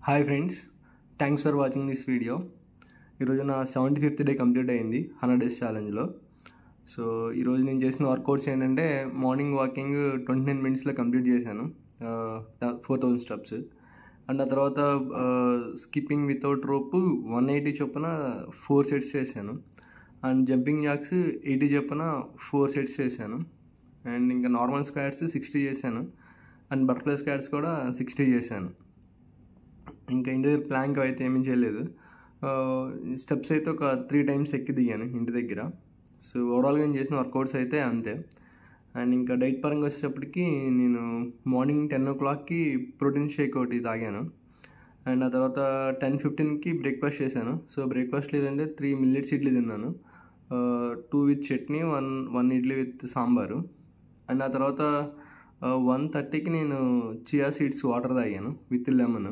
Hi friends, thanks for watching this video. ఈరోజు నా 75th day complete అయింది 100 days ఛాలెంజ్లో. So ఈరోజు నేను చేసిన వర్కౌట్స్ ఏంటంటే మార్నింగ్ వాకింగ్ 29 మినిట్స్లో కంప్లీట్ చేశాను, 4000 స్టెప్స్. అండ్ ఆ తర్వాత స్కిప్పింగ్ వితౌట్ రోప్ 180 చొప్పున 4 సెట్స్ చేశాను. అండ్ జంపింగ్ జాక్స్ 80 చొప్పున 4 సెట్స్ చేశాను. అండ్ ఇంకా నార్మల్ స్క్వాట్స్ 60 చేశాను. అండ్ బటర్ఫ్లై స్క్వాట్స్ కూడా 60 చేశాను. ఇంకా ఇంటి దగ్గర ప్లాంక్ అయితే ఏమీ చేయలేదు. స్టెప్స్ అయితే ఒక 3 టైమ్స్ ఎక్కి దిగాను ఇంటి దగ్గర. సో ఓవరాల్గా నేను చేసిన వర్కౌట్స్ అయితే అంతే. అండ్ ఇంకా డైట్ పరంగా వచ్చేటప్పటికి నేను మార్నింగ్ 10 o'clockకి ప్రోటీన్ షేక్ ఒకటి తాగాను. అండ్ ఆ తర్వాత 10:15కి బ్రేక్ఫాస్ట్ చేశాను. సో బ్రేక్ఫాస్ట్ లేదంటే 3 మిల్లెట్స్ ఇడ్లీ తిన్నాను, 2 with chutney, 1 idli with sambar. And ఆ తర్వాత 1:30కి నేను చియా సీడ్స్ వాటర్ తాగాను విత్ లెమన్.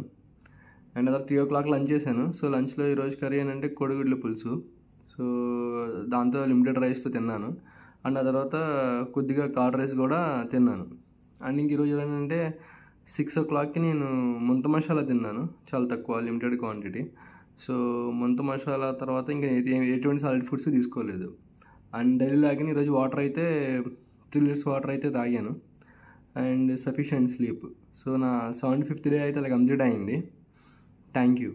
అండ్ అలా 3 o'clock లంచ్ చేశాను. సో లంచ్లో ఈరోజు కర్రీ ఏంటంటే కోడిగుడ్ల పులుసు. సో దాంతో లిమిటెడ్ రైస్తో తిన్నాను. అండ్ ఆ తర్వాత కొద్దిగా కర్డ్ రైస్ కూడా తిన్నాను. అండ్ ఇంక ఈరోజు ఏంటంటే 6 o'clockకి నేను ముంత మసాలా తిన్నాను, చాలా తక్కువ లిమిటెడ్ క్వాంటిటీ. సో ముంత మసాలా తర్వాత ఇంకా ఎటువంటి సాలిడ్ ఫుడ్స్ తీసుకోలేదు. అండ్ డైలీ లాగిన ఈరోజు వాటర్ అయితే 3 liters వాటర్ అయితే తాగాను. And sufficient sleep. సో నా 75th డే అయితే అలా కంప్లీట్ అయింది. Thank you.